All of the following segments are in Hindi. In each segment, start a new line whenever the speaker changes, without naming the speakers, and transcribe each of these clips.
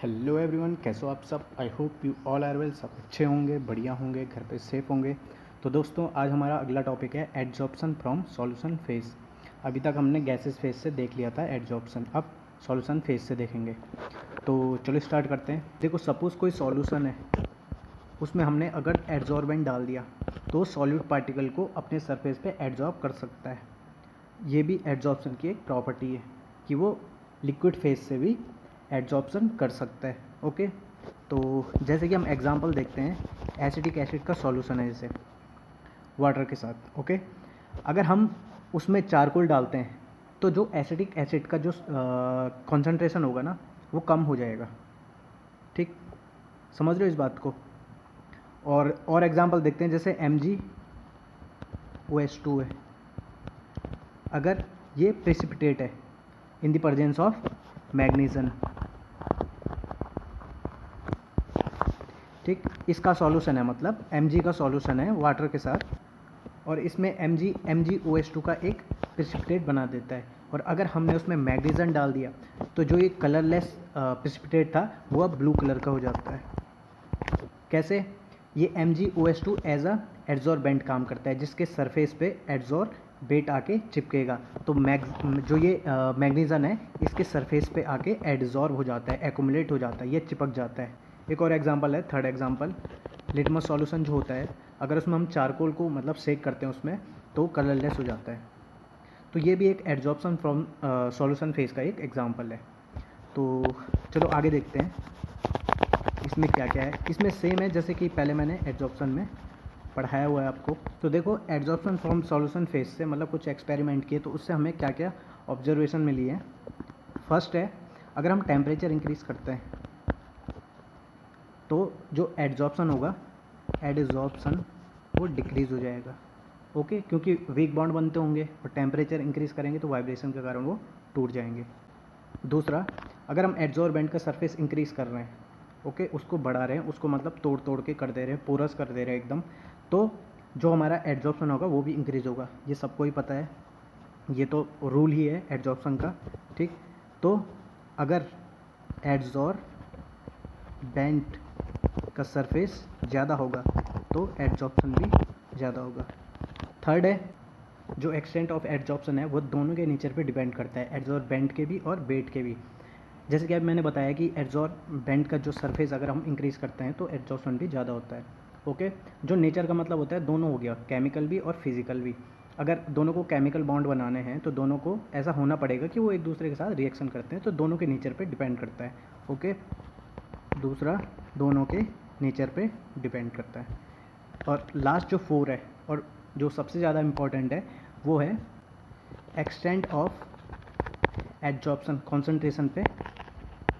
हेलो एवरीवन, कैसे हो आप सब। I hope you all are well. सब अच्छे होंगे, बढ़िया होंगे, घर पे सेफ होंगे। तो दोस्तों, आज हमारा अगला टॉपिक है एडजॉर्प्शन फ्रॉम सॉल्यूशन फेज। अभी तक हमने गैसेस फेज से देख लिया था एडजॉर्प्शन, अब सॉल्यूशन फेज से देखेंगे। तो चलो स्टार्ट करते हैं। देखो, सपोज़ कोई सॉल्यूशन है, उसमें हमने अगर एडजॉर्बेंट डाल दिया तो सॉल्यूट पार्टिकल को अपने सरफेस पे एडजॉर्ब कर सकता है। ये भी एडजॉर्प्शन की एक प्रॉपर्टी है कि वो लिक्विड फेज से भी एडजॉर्प्शन कर सकता है। ओके, तो जैसे कि हम एग्जांपल देखते हैं, एसिटिक एसिड का सॉल्यूशन है जैसे वाटर के साथ। ओके, अगर हम उसमें चारकोल डालते हैं तो जो एसिटिक एसिड का जो कॉन्सेंट्रेशन होगा ना, वो कम हो जाएगा। ठीक, समझ रहे हो इस बात को। और एग्जांपल देखते हैं, जैसे MgOH2 है, अगर ये प्रेसिपिटेट है in the presence of magnesium. ठीक, इसका सॉल्यूशन है, मतलब Mg का सॉल्यूशन है वाटर के साथ, और इसमें MgOH2 का एक प्रेसिपिटेट बना देता है। और अगर हमने उसमें मैग्नीशियम डाल दिया तो जो ये कलरलेस प्रेसिपिटेट था वो अब ब्लू कलर का हो जाता है। कैसे? ये MgOH2 एज अ एडजॉर्बेंट काम करता है, जिसके सरफेस पे एडजॉर्बेट आके चिपकेगा। तो जो ये मैग्नीशियम है, इसके सरफेस पे आके एडजॉर्ब हो जाता है, एक्यूमुलेट हो जाता है, ये चिपक जाता है। एक और एग्जांपल है, थर्ड एग्जांपल, लिटमस सॉल्यूशन जो होता है, अगर उसमें हम चारकोल को मतलब सेक करते हैं उसमें, तो कलरलेस हो जाता है। तो ये भी एक एडजॉर्प्शन फ्रॉम सॉल्यूशन फेज का एक एग्जांपल है। तो चलो आगे देखते हैं इसमें क्या क्या है। इसमें सेम है जैसे कि पहले मैंने एडजॉर्प्शन में पढ़ाया हुआ है आपको। तो देखो, एडजॉर्प्शन फ्रॉम सॉल्यूशन फेज से मतलब कुछ एक्सपेरिमेंट किए, तो उससे हमें क्या क्या ऑब्जर्वेशन मिली है। फर्स्ट है, अगर हम टेम्परेचर इंक्रीज़ करते हैं तो जो एडजॉर्प्शन होगा, एडजॉर्प्शन वो डिक्रीज़ हो जाएगा। ओके, क्योंकि वीक बॉन्ड बनते होंगे और टेम्परेचर इंक्रीज़ करेंगे तो वाइब्रेशन के कारण वो टूट जाएंगे। दूसरा, अगर हम एडजॉर्बेंट का सरफेस इंक्रीज़ कर रहे हैं, ओके, उसको बढ़ा रहे हैं, उसको मतलब तोड़ तोड़ के कर दे रहे हैं, पोरस कर दे रहे हैं एकदम, तो जो हमारा एडजॉर्प्शन होगा वो भी इंक्रीज़ होगा। ये सबको ही पता है, ये तो रूल ही है एडजॉर्प्शन का। ठीक, तो अगर एडजॉर्बेंट का सरफेस ज़्यादा होगा तो एडजॉर्प्शन भी ज़्यादा होगा। थर्ड है, जो एक्सटेंट ऑफ एडजॉर्प्शन है वो दोनों के नेचर पे डिपेंड करता है, एडजॉर्बेंट के भी और बेट के भी। जैसे कि अब मैंने बताया कि एडजॉर्बेंट का जो सरफेस अगर हम इंक्रीज़ करते हैं तो एडजॉर्प्शन भी ज़्यादा होता है। ओके, जो नेचर का मतलब होता है दोनों हो गया, केमिकल भी और फिजिकल भी। अगर दोनों को केमिकल बॉन्ड बनाने हैं तो दोनों को ऐसा होना पड़ेगा कि वो एक दूसरे के साथ रिएक्शन करते हैं, तो दोनों के नेचर पे डिपेंड करता है। ओके, दूसरा, दोनों के नेचर पे डिपेंड करता है। और लास्ट जो 4 है और जो सबसे ज़्यादा इम्पॉर्टेंट है, वो है एक्सटेंट ऑफ एडजॉर्प्शन, कॉन्सेंट्रेशन पे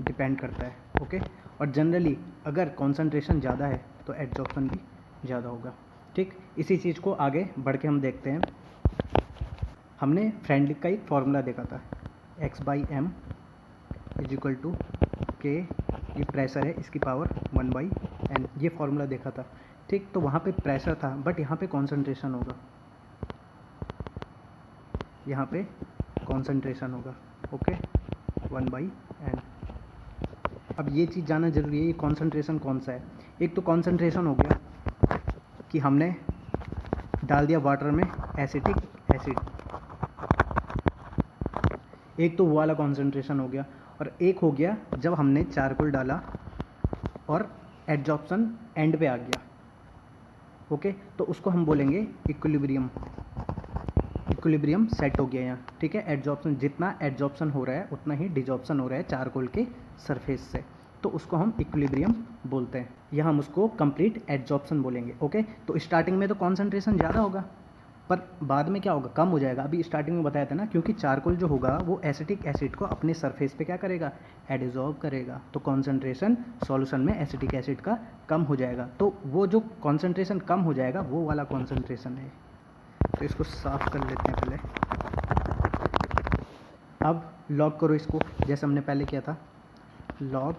डिपेंड करता है। ओके, और जनरली अगर कॉन्सेंट्रेशन ज़्यादा है तो एडजॉर्प्शन भी ज़्यादा होगा। ठीक, इसी चीज़ को आगे बढ़ के हम देखते हैं। हमने फ्रेंडलिक का एक फॉर्मूला देखा था, x/m = k, ये प्रेशर है, इसकी पावर 1/n, ये फॉर्मूला देखा था। ठीक, तो वहाँ पे प्रेशर था बट यहाँ पे कॉन्सेंट्रेशन होगा, यहाँ पे कॉन्सेंट्रेशन होगा। Okay, 1/n। अब ये चीज़ जानना जरूरी है, ये कॉन्सेंट्रेशन कौन सा है। एक तो कॉन्सेंट्रेशन हो गया कि हमने डाल दिया वाटर में एसिटिक एसिड, एक तो वो वाला कॉन्सेंट्रेशन हो गया। और एक हो गया जब हमने चारकोल डाला और एडजॉर्प्शन एंड पे आ गया। ओके, तो उसको हम बोलेंगे इक्विलिब्रियम। इक्विलिब्रियम सेट हो गया यहाँ। ठीक है, एडजॉर्प्शन, जितना एडजॉर्प्शन हो रहा है उतना ही डिजॉर्प्शन हो रहा है चारकोल के सरफेस से, तो उसको हम इक्विलिब्रियम बोलते हैं, या हम उसको कंप्लीट एडजॉर्प्शन बोलेंगे। ओके, तो स्टार्टिंग में तो कॉन्सेंट्रेशन ज़्यादा होगा पर बाद में क्या होगा, कम हो जाएगा। अभी स्टार्टिंग में बताया था ना, क्योंकि चारकोल जो होगा वो एसिटिक एसिड को अपने सरफेस पे क्या करेगा, एडिजॉर्ब करेगा, तो कॉन्सेंट्रेशन सॉल्यूशन में एसिटिक एसिड का कम हो जाएगा। तो वो जो कॉन्सेंट्रेशन कम हो जाएगा वो वाला कॉन्सेंट्रेशन है। तो इसको साफ कर लेते हैं पहले। अब लॉग करो इसको, जैसे हमने पहले किया था, log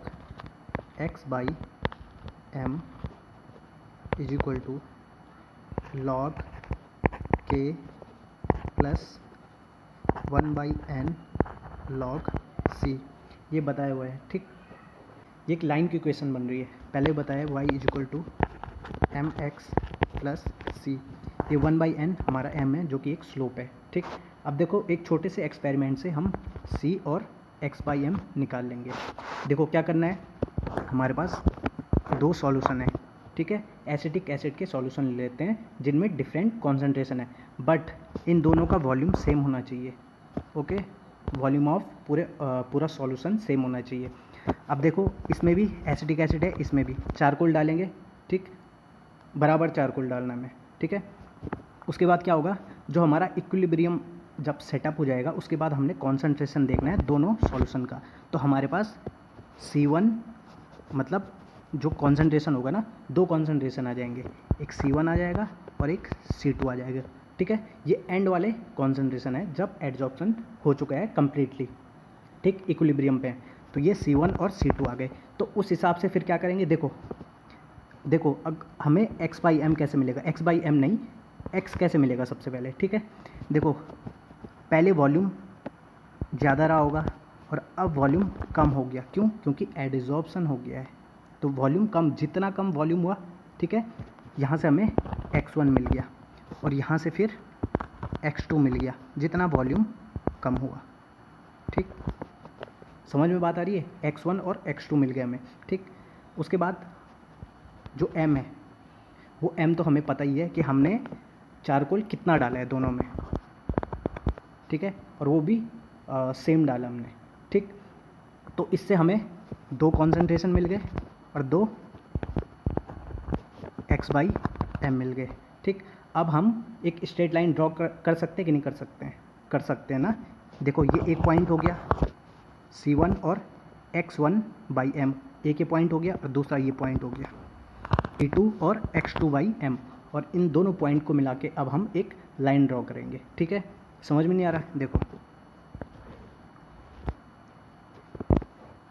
x/m = log k plus 1/n log c, ये बताया हुआ है। ठीक, ये एक लाइन की इक्वेशन बन रही है। पहले बताया y is equal to M X plus C, ये 1/n हमारा m है जो कि एक स्लोप है, ठीक। अब देखो एक छोटे से एक्सपेरिमेंट से हम c और x/m निकाल लेंगे। देखो क्या करना है, हमारे पास दो सॉल्यूशन है, ठीक है। एसिटिक एसिड के सॉल्यूशन ले लेते हैं जिनमें डिफरेंट कॉन्सेंट्रेशन है, बट इन दोनों का वॉल्यूम सेम होना चाहिए, ओके। वॉल्यूम ऑफ पूरा सॉल्यूशन सेम होना चाहिए। अब देखो इसमें भी एसिटिक एसिड है, इसमें भी चारकोल डालेंगे, ठीक, बराबर चारकोल डालना है, ठीक है। उसके बाद क्या होगा, जो हमारा इक्विलिब्रियम जब सेटअप हो जाएगा उसके बाद हमने कॉन्सेंट्रेशन देखना है दोनों सॉल्यूशन का। तो हमारे पास C1 मतलब जो कॉन्सेंट्रेशन होगा ना, दो कॉन्सेंट्रेशन आ जाएंगे, एक C1 आ जाएगा और एक C2 आ जाएगा, ठीक है। ये एंड वाले कॉन्सेंट्रेशन है जब एड्जॉर्प्शन हो चुका है कम्प्लीटली, ठीक, इक्विलिब्रियम पे। तो ये C1 और C2 आ गए। तो उस हिसाब से फिर क्या करेंगे, देखो अब हमें x/m कैसे मिलेगा, x/m नहीं, x कैसे मिलेगा सबसे पहले, ठीक है। देखो पहले वॉल्यूम ज़्यादा रहा होगा और अब वॉल्यूम कम हो गया, क्यों, क्योंकि एडजॉर्प्शन हो गया है। तो वॉल्यूम कम, जितना कम वॉल्यूम हुआ, ठीक है, यहाँ से हमें x1 मिल गया और यहाँ से फिर x2 मिल गया, जितना वॉल्यूम कम हुआ, ठीक। समझ में बात आ रही है, x1 और x2 मिल गया हमें, ठीक। उसके बाद जो m है, वो m तो हमें पता ही है कि हमने चारकोल कितना डाला है दोनों में, ठीक है, और वो भी सेम डाला हमने, ठीक। तो इससे हमें दो कॉन्सेंट्रेशन मिल गए और दो x/m मिल गए, ठीक। अब हम एक स्ट्रेट लाइन ड्रॉ कर सकते हैं कि नहीं कर सकते हैं, कर सकते हैं ना। देखो ये एक पॉइंट हो गया C1 और x1/m, एक ये पॉइंट हो गया और दूसरा ये पॉइंट हो गया C2 और x2/m, और इन दोनों पॉइंट को मिला के अब हम एक लाइन ड्रॉ करेंगे, ठीक है। समझ में नहीं आ रहा, देखो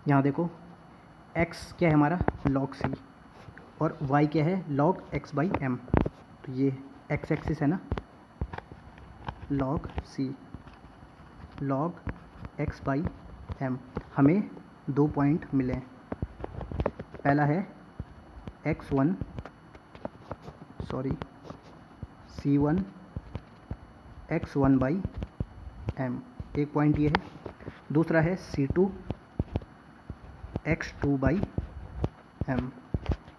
यहाँ देखो x क्या है हमारा log c और y क्या है log x/m। तो ये x एक्सिस है ना, log c log x/m। हमें दो पॉइंट मिले हैं, पहला है C1 x1/m, एक पॉइंट ये है, दूसरा है C2 x2/m,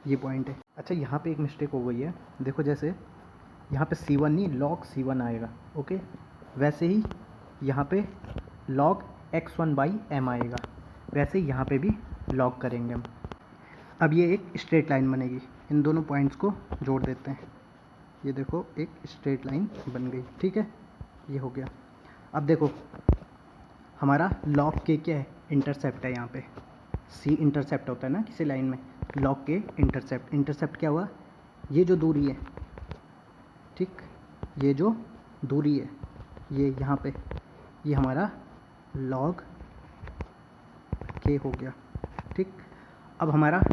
ये पॉइंट है। अच्छा यहाँ पे एक मिस्टेक हो गई है, देखो जैसे यहाँ पे C1 नहीं log C1 आएगा, ओके, वैसे ही यहाँ पे log x1/m आएगा, वैसे ही यहाँ पे भी log करेंगे हम। अब ये एक स्ट्रेट लाइन बनेगी, इन दोनों पॉइंट्स को जोड़ देते हैं, ये देखो एक स्ट्रेट लाइन बन गई, ठीक है, ये हो गया। अब देखो हमारा log k क्या है, इंटरसेप्ट है, यहाँ पे c इंटरसेप्ट होता है ना किसी लाइन में, log k इंटरसेप्ट क्या हुआ, ये जो दूरी है, ठीक, ये जो दूरी है ये यहाँ पे, ये हमारा log k हो गया, ठीक। अब हमारा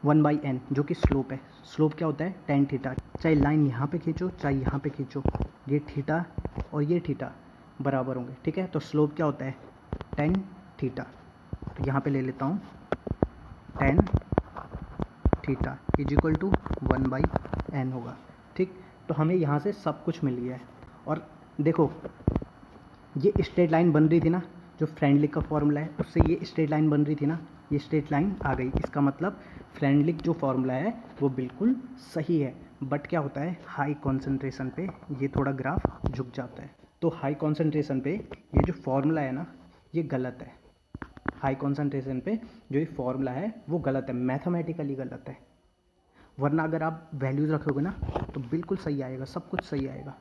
1/n जो कि स्लोप है, स्लोप क्या होता है tan थीटा, चाहे लाइन यहाँ पे खींचो चाहे यहाँ पे खींचो, ये थीटा और ये थीटा बराबर होंगे, ठीक है। तो स्लोप क्या होता है tan थीटा, तो यहाँ पे ले लेता हूँ tan theta is equal to 1/n होगा, ठीक। तो हमें यहाँ से सब कुछ मिल गया है। और देखो ये स्ट्रेट लाइन बन रही थी ना, जो फ्रेंडलिक का फॉर्मूला है उससे ये स्ट्रेट लाइन बन रही थी ना, ये स्ट्रेट लाइन आ गई, इसका मतलब फ्रेंडलिक जो फॉर्मूला है वो बिल्कुल सही है। बट क्या होता है, हाई कॉन्सेंट्रेशन पे ये थोड़ा ग्राफ झुक जाता है। तो हाई कॉन्सेंट्रेशन पे ये जो फॉर्मूला है ना ये गलत है, हाई कॉन्सेंट्रेशन पे जो ये फॉर्मूला है वो गलत है, मैथमेटिकली गलत है। वरना अगर आप वैल्यूज़ रखोगे ना तो बिल्कुल सही आएगा, सब कुछ सही आएगा,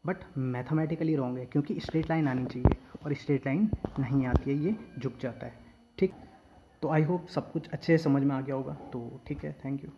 बट मैथमेटिकली रॉन्ग है, क्योंकि स्ट्रेट लाइन आनी चाहिए और स्ट्रेट लाइन नहीं आती है, ये झुक जाता है, ठीक। तो आई होप सब कुछ अच्छे से समझ में आ गया होगा, तो ठीक है, थैंक यू।